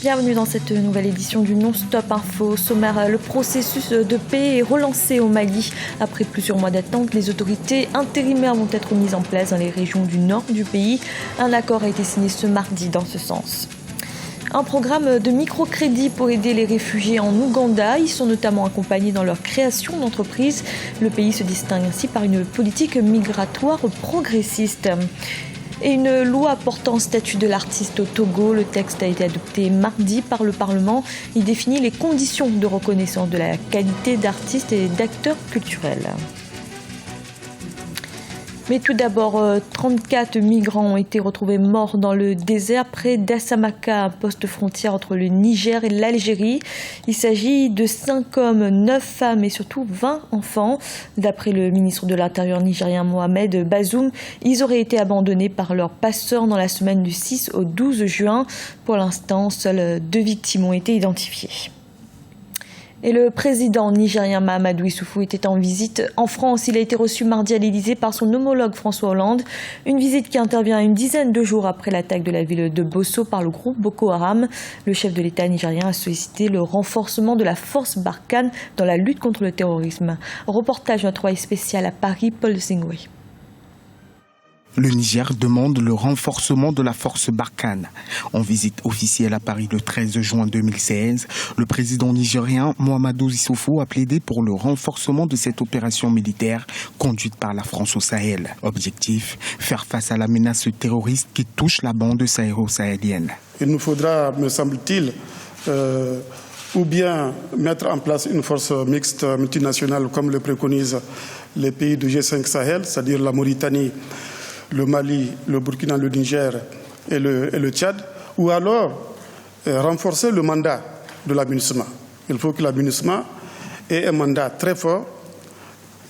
Bienvenue dans cette nouvelle édition du Non-Stop Info. Au sommaire, le processus de paix est relancé au Mali. Après plusieurs mois d'attente, les autorités intérimaires vont être mises en place dans les régions du nord du pays. Un accord a été signé ce mardi dans ce sens. Un programme de microcrédit pour aider les réfugiés en Ouganda. Ils sont notamment accompagnés dans leur création d'entreprise. Le pays se distingue ainsi par une politique migratoire progressiste. Et une loi portant statut de l'artiste au Togo. Le texte a été adopté mardi par le Parlement. Il définit les conditions de reconnaissance de la qualité d'artiste et d'acteur culturel. Mais tout d'abord, 34 migrants ont été retrouvés morts dans le désert près d'Assamaka, un poste frontière entre le Niger et l'Algérie. Il s'agit de 5 hommes, 9 femmes et surtout 20 enfants. D'après le ministre de l'Intérieur nigérien Mohamed Bazoum, ils auraient été abandonnés par leurs passeurs dans la semaine du 6 au 12 juin. Pour l'instant, seules 2 victimes ont été identifiées. Et le président nigérien Mahamadou Issoufou était en visite en France. Il a été reçu mardi à l'Élysée par son homologue François Hollande. Une visite qui intervient une dizaine de jours après l'attaque de la ville de Bosso par le groupe Boko Haram. Le chef de l'État nigérien a sollicité le renforcement de la force Barkhane dans la lutte contre le terrorisme. Reportage de notre envoyé spécial à Paris, Paul Singwe. Le Niger demande le renforcement de la force Barkhane. En visite officielle à Paris le 13 juin 2016, le président nigérien Mahamadou Issoufou a plaidé pour le renforcement de cette opération militaire conduite par la France au Sahel. Objectif, faire face à la menace terroriste qui touche la bande sahéro-sahélienne. Il nous faudra, me semble-t-il, ou bien mettre en place une force mixte multinationale comme le préconisent les pays du G5 Sahel, c'est-à-dire la Mauritanie, le Mali, le Burkina, le Niger et le Tchad, ou alors renforcer le mandat de la MINUSMA. Il faut que la MINUSMA ait un mandat très fort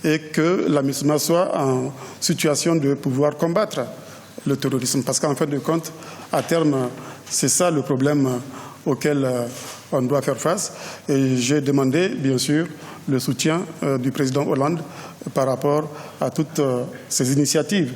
et que la MINUSMA soit en situation de pouvoir combattre le terrorisme. Parce qu'en fin de compte, à terme, c'est ça le problème auquel on doit faire face. Et j'ai demandé, bien sûr, le soutien du président Hollande par rapport à toutes ces initiatives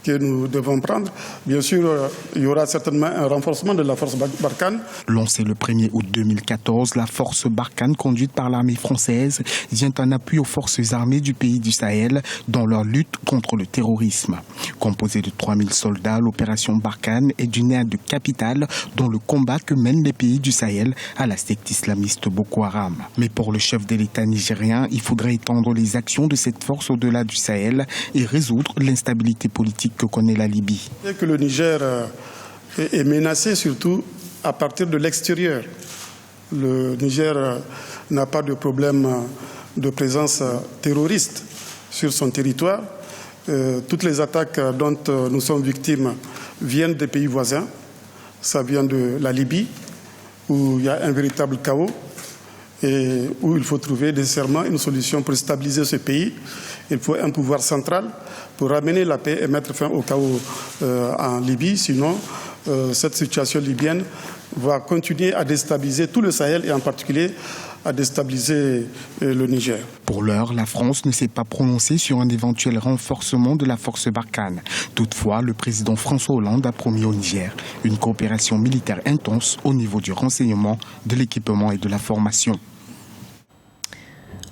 que nous devons prendre. Bien sûr, il y aura certainement un renforcement de la force Barkhane. Lancée le 1er août 2014, la force Barkhane, conduite par l'armée française, vient en appui aux forces armées du pays du Sahel dans leur lutte contre le terrorisme. Composée de 3000 soldats, l'opération Barkhane est d'une aide capitale dans le combat que mènent les pays du Sahel à la secte islamiste Boko Haram. Mais pour le chef de l'État nigérien, il faudrait étendre les actions de cette force au-delà du Sahel et résoudre l'instabilité politique que connaît la Libye. Et que le Niger est menacé surtout à partir de l'extérieur. Le Niger n'a pas de problème de présence terroriste sur son territoire. Toutes les attaques dont nous sommes victimes viennent des pays voisins. Ça vient de la Libye, où il y a un véritable chaos et où il faut trouver nécessairement une solution pour stabiliser ce pays. Il faut un pouvoir central pour ramener la paix et mettre fin au chaos en Libye. Sinon, cette situation libyenne va continuer à déstabiliser tout le Sahel et en particulier à déstabiliser le Niger. Pour l'heure, la France ne s'est pas prononcée sur un éventuel renforcement de la force Barkhane. Toutefois, le président François Hollande a promis au Niger une coopération militaire intense au niveau du renseignement, de l'équipement et de la formation.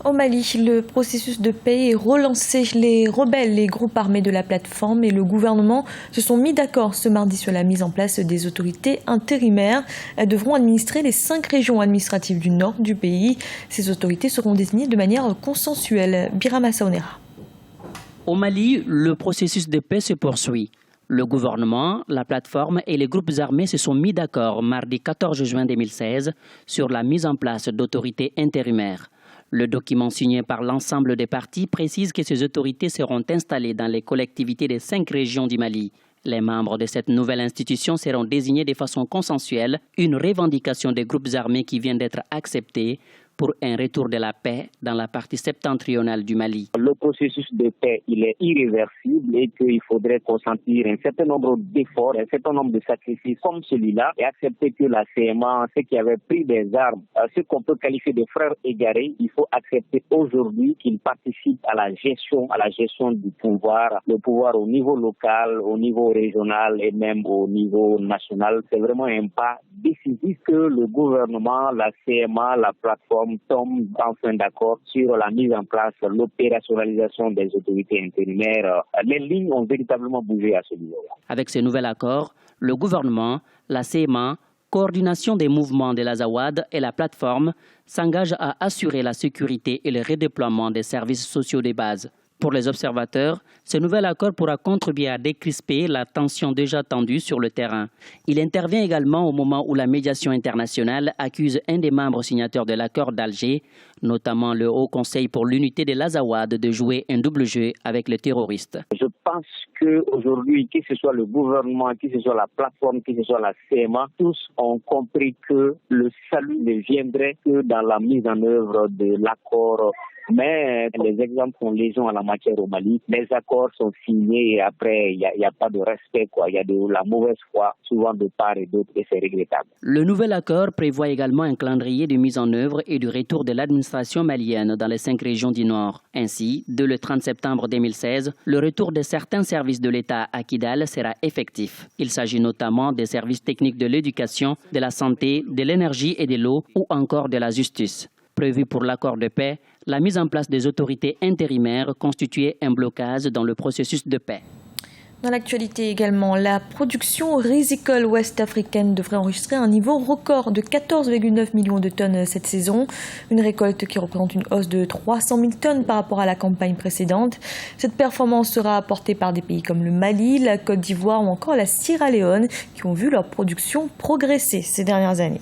Au Mali, le processus de paix est relancé. Les rebelles, les groupes armés de la plateforme et le gouvernement se sont mis d'accord ce mardi sur la mise en place des autorités intérimaires. Elles devront administrer les 5 régions administratives du nord du pays. Ces autorités seront désignées de manière consensuelle. Birama Saonera. Au Mali, le processus de paix se poursuit. Le gouvernement, la plateforme et les groupes armés se sont mis d'accord mardi 14 juin 2016 sur la mise en place d'autorités intérimaires. Le document signé par l'ensemble des partis précise que ces autorités seront installées dans les collectivités des 5 régions du Mali. Les membres de cette nouvelle institution seront désignés de façon consensuelle, une revendication des groupes armés qui vient d'être acceptée, pour un retour de la paix dans la partie septentrionale du Mali. Le processus de paix, il est irréversible et qu'il faudrait consentir un certain nombre d'efforts, un certain nombre de sacrifices comme celui-là et accepter que la CMA, ceux qui avaient pris des armes, ceux qu'on peut qualifier de frères égarés, il faut accepter aujourd'hui qu'ils participent à la gestion du pouvoir, le pouvoir au niveau local, au niveau régional et même au niveau national. C'est vraiment un pas décisif que le gouvernement, la CMA, la plateforme tombent enfin d'accord sur la mise en place, l'opérationnalisation des autorités intérimaires. Les lignes ont véritablement bougé à ce niveau-là. Avec ce nouvel accord, le gouvernement, la CMA, coordination des mouvements de l'Azawad et la plateforme s'engagent à assurer la sécurité et le redéploiement des services sociaux de base. Pour les observateurs, ce nouvel accord pourra contribuer à décrisper la tension déjà tendue sur le terrain. Il intervient également au moment où la médiation internationale accuse un des membres signataires de l'accord d'Alger, notamment le Haut Conseil pour l'unité de l'Azawad, de jouer un double jeu avec les terroristes. Je pense qu'aujourd'hui, que ce soit le gouvernement, que ce soit la plateforme, que ce soit la CMA, tous ont compris que le salut ne viendrait que dans la mise en œuvre de l'accord. Mais les exemples sont légion en la matière au Mali. Les accords sont signés et après, il n'y a pas de respect, quoi. Il y a de la mauvaise foi, souvent de part et d'autre, et c'est regrettable. Le nouvel accord prévoit également un calendrier de mise en œuvre et du retour de l'administration malienne dans les 5 régions du Nord. Ainsi, dès le 30 septembre 2016, le retour de certains services de l'État à Kidal sera effectif. Il s'agit notamment des services techniques de l'éducation, de la santé, de l'énergie et de l'eau ou encore de la justice. Prévu pour l'accord de paix, la mise en place des autorités intérimaires constituait un blocage dans le processus de paix. Dans l'actualité également, la production rizicole ouest-africaine devrait enregistrer un niveau record de 14,9 millions de tonnes cette saison. Une récolte qui représente une hausse de 300 000 tonnes par rapport à la campagne précédente. Cette performance sera apportée par des pays comme le Mali, la Côte d'Ivoire ou encore la Sierra Leone qui ont vu leur production progresser ces dernières années.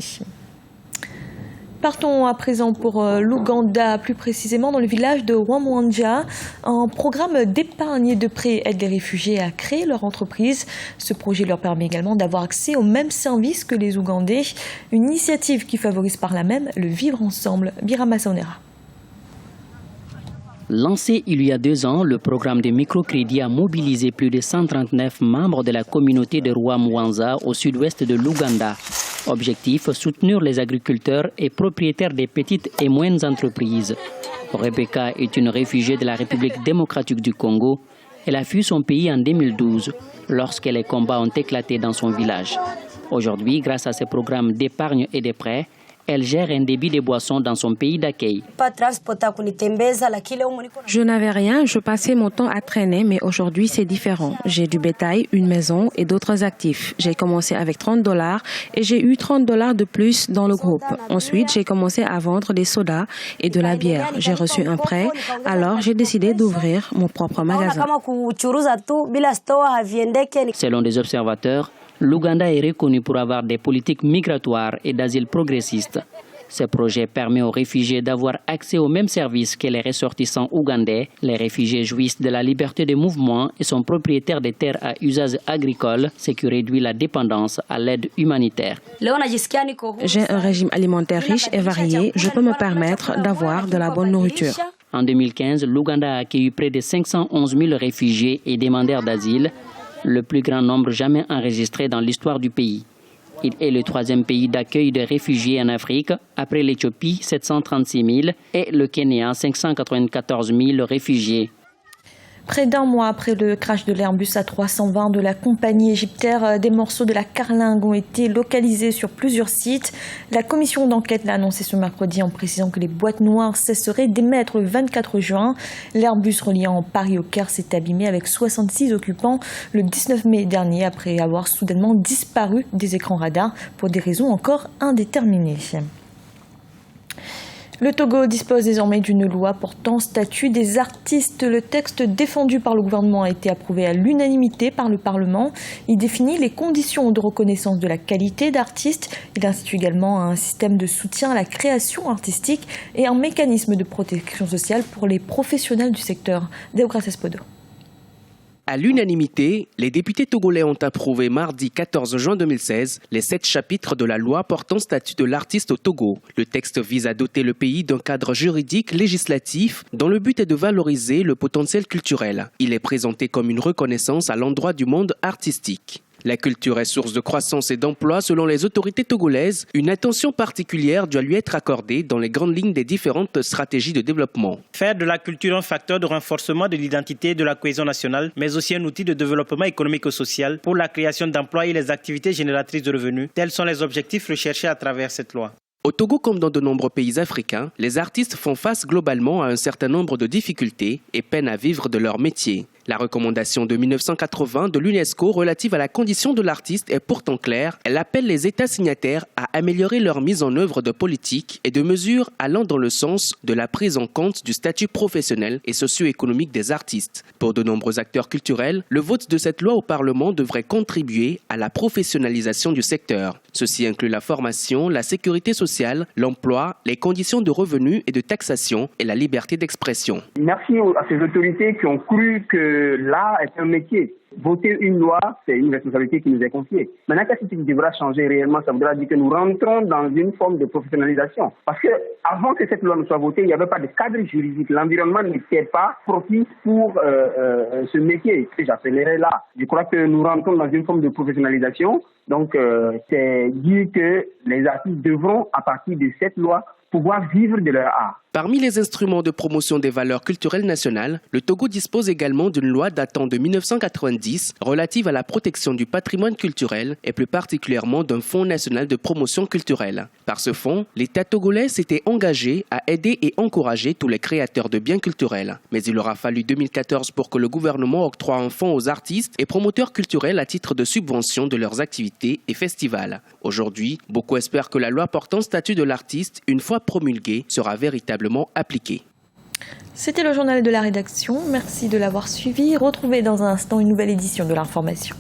Partons à présent pour l'Ouganda, plus précisément dans le village de Wamwanja. Un programme d'épargne et de prêt aide les réfugiés à créer leur entreprise. Ce projet leur permet également d'avoir accès aux mêmes services que les Ougandais. Une initiative qui favorise par là même le vivre ensemble. Birama Saonera. Lancé il y a 2 ans, le programme de microcrédit a mobilisé plus de 139 membres de la communauté de Rwamwanza au sud-ouest de l'Ouganda. Objectif, soutenir les agriculteurs et propriétaires des petites et moyennes entreprises. Rebecca est une réfugiée de la République démocratique du Congo. Elle a fui son pays en 2012, lorsque les combats ont éclaté dans son village. Aujourd'hui, grâce à ces programmes d'épargne et de prêts, elle gère un débit de boissons dans son pays d'accueil. Je n'avais rien, je passais mon temps à traîner, mais aujourd'hui c'est différent. J'ai du bétail, une maison et d'autres actifs. J'ai commencé avec $30 et j'ai eu $30 de plus dans le groupe. Ensuite, j'ai commencé à vendre des sodas et de la bière. J'ai reçu un prêt, alors j'ai décidé d'ouvrir mon propre magasin. Selon des observateurs, l'Ouganda est reconnu pour avoir des politiques migratoires et d'asile progressistes. Ce projet permet aux réfugiés d'avoir accès aux mêmes services que les ressortissants ougandais. Les réfugiés jouissent de la liberté de mouvement et sont propriétaires de terres à usage agricole, ce qui réduit la dépendance à l'aide humanitaire. J'ai un régime alimentaire riche et varié. Je peux me permettre d'avoir de la bonne nourriture. En 2015, l'Ouganda a accueilli près de 511 000 réfugiés et demandeurs d'asile, le plus grand nombre jamais enregistré dans l'histoire du pays. Il est le 3e pays d'accueil de réfugiés en Afrique, après l'Éthiopie, 736 000, et le Kenya, 594 000 réfugiés. Près d'un mois après le crash de l'Airbus A320 de la compagnie égyptaire, des morceaux de la carlingue ont été localisés sur plusieurs sites. La commission d'enquête l'a annoncé ce mercredi en précisant que les boîtes noires cesseraient d'émettre le 24 juin. L'Airbus reliant Paris au Caire s'est abîmé avec 66 occupants le 19 mai dernier après avoir soudainement disparu des écrans radars pour des raisons encore indéterminées. Le Togo dispose désormais d'une loi portant statut des artistes. Le texte défendu par le gouvernement a été approuvé à l'unanimité par le Parlement. Il définit les conditions de reconnaissance de la qualité d'artiste. Il institue également un système de soutien à la création artistique et un mécanisme de protection sociale pour les professionnels du secteur. Deogracias Podo. À l'unanimité, les députés togolais ont approuvé mardi 14 juin 2016 les 7 chapitres de la loi portant statut de l'artiste au Togo. Le texte vise à doter le pays d'un cadre juridique législatif dont le but est de valoriser le potentiel culturel. Il est présenté comme une reconnaissance à l'endroit du monde artistique. La culture est source de croissance et d'emploi selon les autorités togolaises. Une attention particulière doit lui être accordée dans les grandes lignes des différentes stratégies de développement. Faire de la culture un facteur de renforcement de l'identité et de la cohésion nationale, mais aussi un outil de développement économique et social pour la création d'emplois et les activités génératrices de revenus. Tels sont les objectifs recherchés à travers cette loi. Au Togo comme dans de nombreux pays africains, les artistes font face globalement à un certain nombre de difficultés et peinent à vivre de leur métier. La recommandation de 1980 de l'UNESCO relative à la condition de l'artiste est pourtant claire. Elle appelle les États signataires à améliorer leur mise en œuvre de politiques et de mesures allant dans le sens de la prise en compte du statut professionnel et socio-économique des artistes. Pour de nombreux acteurs culturels, le vote de cette loi au Parlement devrait contribuer à la professionnalisation du secteur. Ceci inclut la formation, la sécurité sociale, l'emploi, les conditions de revenus et de taxation et la liberté d'expression. Merci à ces autorités qui ont cru que l'art est un métier. Voter une loi, c'est une responsabilité qui nous est confiée. Maintenant, qu'est-ce qui devra changer réellement? Ça voudra dire que nous rentrons dans une forme de professionnalisation. Parce que avant que cette loi ne soit votée, il n'y avait pas de cadre juridique. L'environnement n'était pas propice pour ce métier que j'appellerais là. Je crois que nous rentrons dans une forme de professionnalisation. Donc, c'est dire que les artistes devront, à partir de cette loi, pouvoir vivre de leur art. Parmi les instruments de promotion des valeurs culturelles nationales, le Togo dispose également d'une loi datant de 1990 relative à la protection du patrimoine culturel et plus particulièrement d'un fonds national de promotion culturelle. Par ce fonds, l'État togolais s'était engagé à aider et encourager tous les créateurs de biens culturels. Mais il aura fallu 2014 pour que le gouvernement octroie un fonds aux artistes et promoteurs culturels à titre de subvention de leurs activités et festivals. Aujourd'hui, beaucoup espèrent que la loi portant statut de l'artiste, une fois promulguée, sera véritablement appliquée. C'était le journal de la rédaction. Merci de l'avoir suivi. Retrouvez dans un instant une nouvelle édition de l'information.